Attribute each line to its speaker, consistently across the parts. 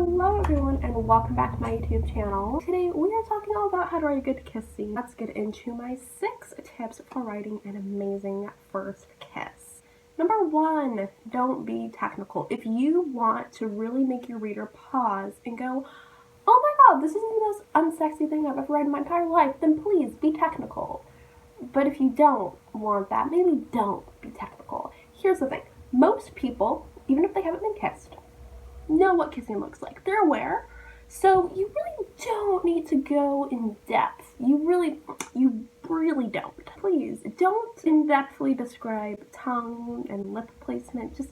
Speaker 1: Hello everyone and welcome back to my YouTube channel. Today we are talking all about how to write a good kiss scene. Let's get into my 6 tips for writing an amazing first kiss. Number 1, don't be technical. If you want to really make your reader pause and go, oh my god, this is the most unsexy thing I've ever read in my entire life, then please be technical. But if you don't want that, maybe don't be technical. Here's the thing. Most people, even if they haven't been kissed, know what kissing looks like. They're aware. So you really don't need to go in depth. You really don't. Please don't in-depthly describe tongue and lip placement. Just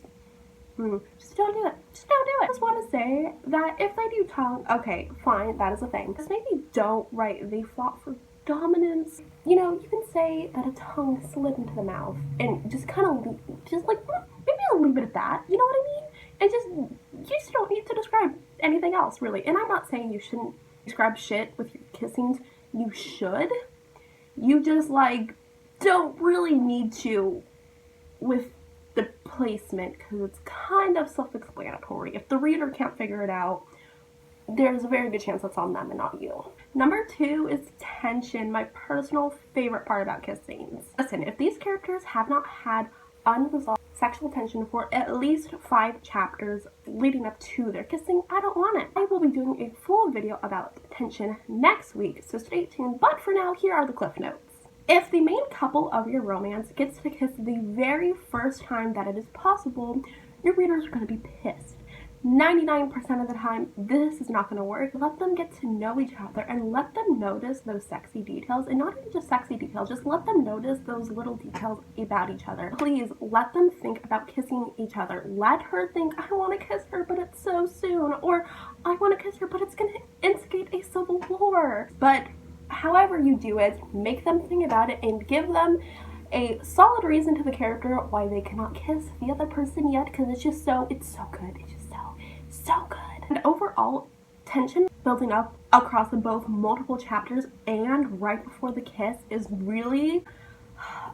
Speaker 1: don't do it. Just don't do it. I just want to say that if they do tongue, okay, fine, that is a thing. Just maybe don't write they fought for dominance. You know, you can say that a tongue slid into the mouth and just kind of maybe I'll leave it at that. You know what I mean? And you just don't need to describe anything else, really. And I'm not saying you shouldn't describe shit with your kissings. You should. You just, don't really need to with the placement, because it's kind of self-explanatory. If the reader can't figure it out, there's a very good chance that's on them and not you. Number 2 is tension, my personal favorite part about kiss scenes. Listen, if these characters have not had unresolved sexual tension for at least 5 chapters leading up to their kissing, I don't want it. I will be doing a full video about tension next week, so stay tuned. But for now, here are the cliff notes. If the main couple of your romance gets to kiss the very first time that it is possible, your readers are going to be pissed. 99% of the time, this is not going to work. Let them get to know each other and let them notice those sexy details, and not even just sexy details, just let them notice those little details about each other. Please let them think about kissing each other. Let her think, I want to kiss her, but it's so soon, or I want to kiss her, but it's going to instigate a civil war. But however you do it, make them think about it and give them a solid reason to the character why they cannot kiss the other person yet, because it's so good. It's just so good. And overall, tension building up across both multiple chapters and right before the kiss is really,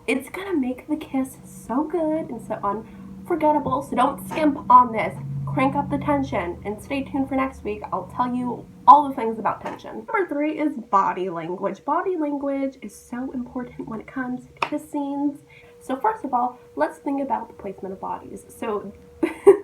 Speaker 1: it's gonna make the kiss so good and so unforgettable. So don't skimp on this. Crank up the tension and stay tuned for next week. I'll tell you all the things about tension. Number 3 is body language. Body language is so important when it comes to kiss scenes. So first of all, let's think about the placement of bodies. So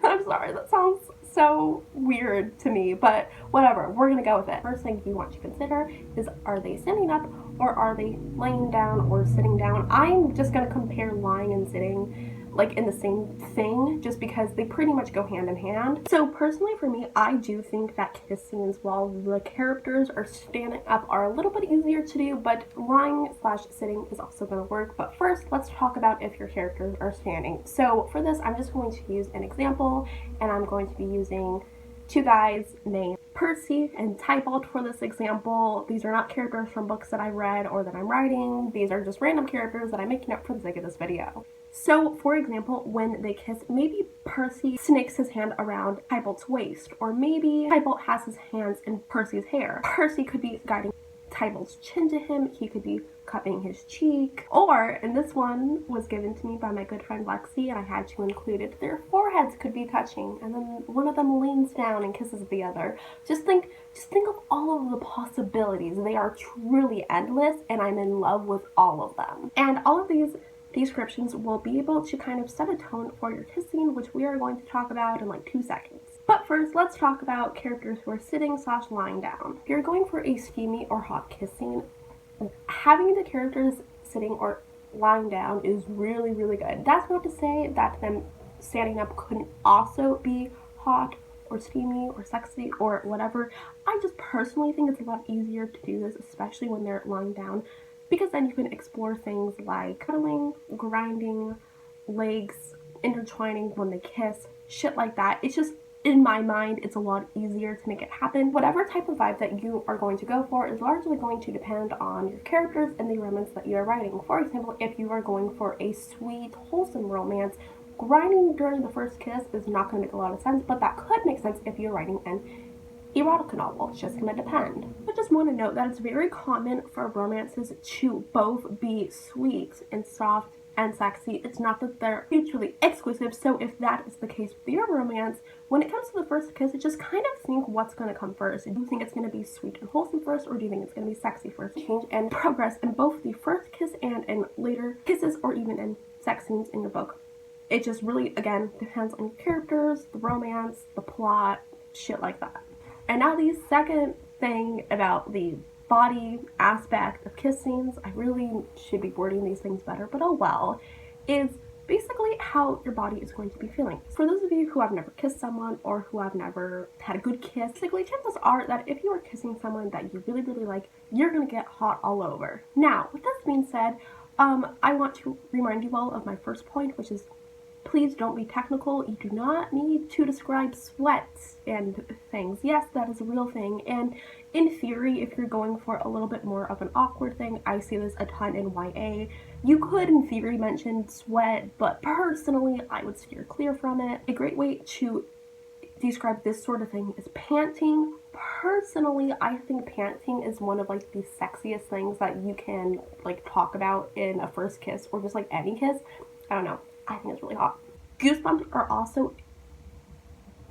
Speaker 1: I'm sorry, that sounds so weird to me, but whatever, we're gonna go with it. First thing you want to consider is, are they standing up or are they laying down or sitting down? I'm just gonna compare lying and sitting in the same thing, just because they pretty much go hand in hand. So personally for me, I do think that kiss scenes while the characters are standing up are a little bit easier to do, but lying/sitting is also going to work. But first, let's talk about if your characters are standing. So for this, I'm just going to use an example, and I'm going to be using 2 guys named Percy and Tybalt for this example. These are not characters from books that I read or that I'm writing. These are just random characters that I'm making up for the sake of this video. So, for example, when they kiss, maybe Percy snakes his hand around Tybalt's waist, or maybe Tybalt has his hands in Percy's hair. Percy could be guiding Tybalt's chin to him, he could be cupping his cheek, or, and this one was given to me by my good friend Lexi, and I had to include it, their foreheads could be touching, and then one of them leans down and kisses the other. Just think of all of the possibilities. They are truly endless, and I'm in love with all of them. And all of these descriptions will be able to kind of set a tone for your kiss scene, which we are going to talk about in 2 seconds. But first, let's talk about characters who are sitting/lying down. If you're going for a steamy or hot kiss scene, having the characters sitting or lying down is really, really good. That's not to say that them standing up couldn't also be hot or steamy or sexy or whatever. I just personally think it's a lot easier to do this, especially when they're lying down, because then you can explore things like cuddling, grinding, legs intertwining when they kiss, shit like that. It's just, in my mind, it's a lot easier to make it happen. Whatever type of vibe that you are going to go for is largely going to depend on your characters and the romance that you are writing. For example, if you are going for a sweet, wholesome romance, grinding during the first kiss is not going to make a lot of sense, but that could make sense if you're writing an erotica novel. It's just going to depend. I just want to note that it's very common for romances to both be sweet and soft and sexy. It's not that they're mutually exclusive. So if that is the case with your romance, when it comes to the first kiss, just kind of think what's going to come first. Do you think it's going to be sweet and wholesome first, or do you think it's going to be sexy first? Change and progress in both the first kiss and in later kisses, or even in sex scenes in your book. It just really, again, depends on your characters, the romance, the plot, shit like that. And now the second thing about the body aspect of kiss scenes, I really should be wording these things better, but oh well, is basically how your body is going to be feeling. For those of you who have never kissed someone or who have never had a good kiss, basically chances are that if you are kissing someone that you really, really like, you're gonna get hot all over. Now, with that being said, I want to remind you all of my first point, which is please don't be technical. You do not need to describe sweats and things. Yes, that is a real thing. And in theory, if you're going for a little bit more of an awkward thing, I see this a ton in YA. You could, in theory, mention sweat, but personally, I would steer clear from it. A great way to describe this sort of thing is panting. Personally, I think panting is one of like the sexiest things that you can like talk about in a first kiss or just like any kiss. I don't know. I think it's really hot. Goosebumps are also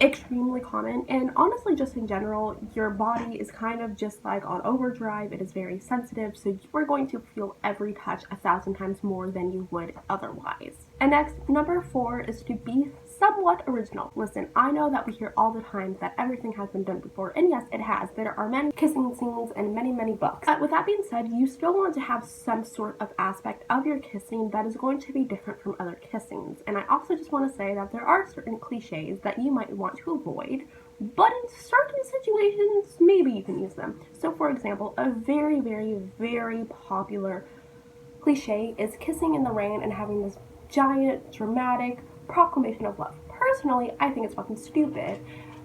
Speaker 1: extremely common, and honestly just in general, your body is kind of just like on overdrive. It is very sensitive, so you are going to feel every touch 1,000 times more than you would otherwise. And next, number 4 is to be somewhat original. Listen, I know that we hear all the time that everything has been done before, and yes, it has. There are many kissing scenes and many books. But with that being said, you still want to have some sort of aspect of your kissing that is going to be different from other kissings. And I also just want to say that there are certain cliches that you might want to avoid, but in certain situations, maybe you can use them. So for example, a very popular cliche is kissing in the rain and having this giant, dramatic proclamation of love. Personally, I think it's fucking stupid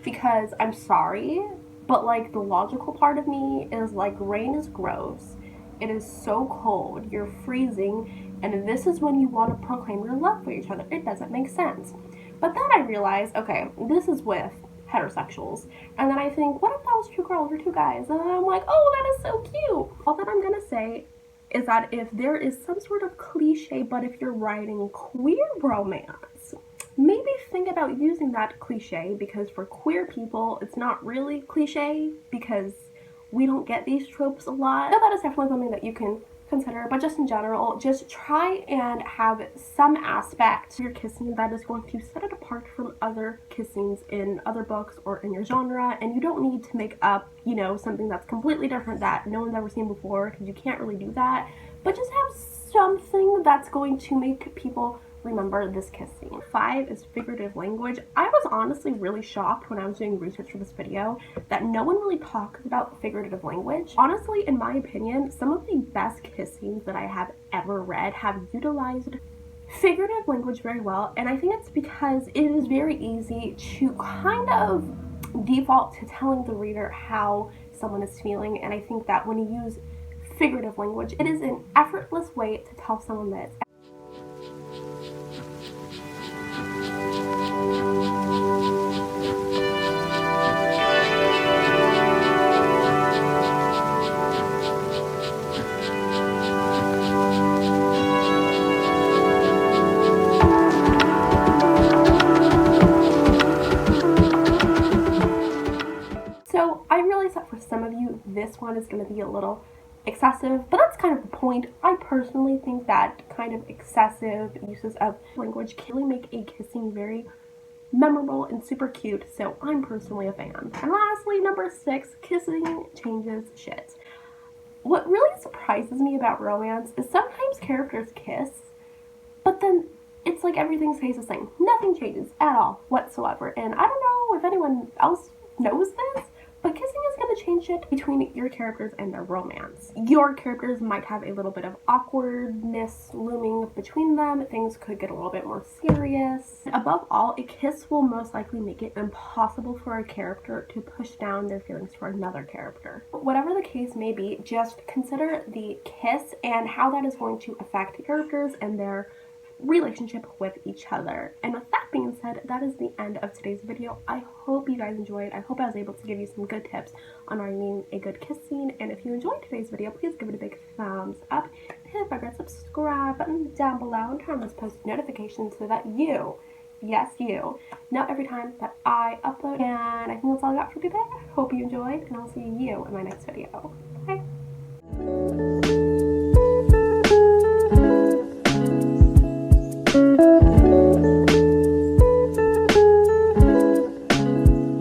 Speaker 1: because I'm sorry, but like the logical part of me is like rain is gross. It is so cold, you're freezing, and this is when you want to proclaim your love for each other. It doesn't make sense. But then I realized, okay, this is with heterosexuals. And then I think, what if that was 2 girls or 2 guys? And I'm like, oh, that is so cute. All that I'm gonna say is that if there is some sort of cliche, but if you're writing queer romance, maybe think about using that cliche, because for queer people, it's not really cliche because we don't get these tropes a lot. So that is definitely something that you can consider, but just in general, just try and have some aspect to your kissing that is going to set it apart from other kissings in other books or in your genre. And you don't need to make up, you know, something that's completely different that no one's ever seen before, because you can't really do that, but just have something that's going to make people remember this kiss scene. 5 is figurative language. I was honestly really shocked when I was doing research for this video that no one really talks about figurative language. Honestly, in my opinion, some of the best kiss scenes that I have ever read have utilized figurative language very well, and I think it's because it is very easy to kind of default to telling the reader how someone is feeling, and I think that when you use figurative language, it is an effortless way to tell someone that So I realize that for some of you, this one is going to be a little excessive, but that's kind of the point. I personally think that kind of excessive uses of language can really make a kissing very memorable and super cute, so I'm personally a fan. And lastly, number 6, kissing changes shit. What really surprises me about romance is sometimes characters kiss, but then it's like everything stays the same. Nothing changes at all whatsoever. And I don't know if anyone else knows this, but kissing is going to change it between your characters and their romance. Your characters might have a little bit of awkwardness looming between them. Things could get a little bit more serious. Above all, a kiss will most likely make it impossible for a character to push down their feelings for another character. Whatever the case may be, just consider the kiss and how that is going to affect characters and their relationship with each other. And with that being said, that is the end of today's video. I hope you guys enjoyed. I hope I was able to give you some good tips on writing a good kiss scene. And if you enjoyed today's video, please give it a big thumbs up. Hit the red subscribe button down below and turn on those post notifications so that you, yes you, know every time that I upload. And I think that's all I got for today. Hope you enjoyed, and I'll see you in my next video. Bye.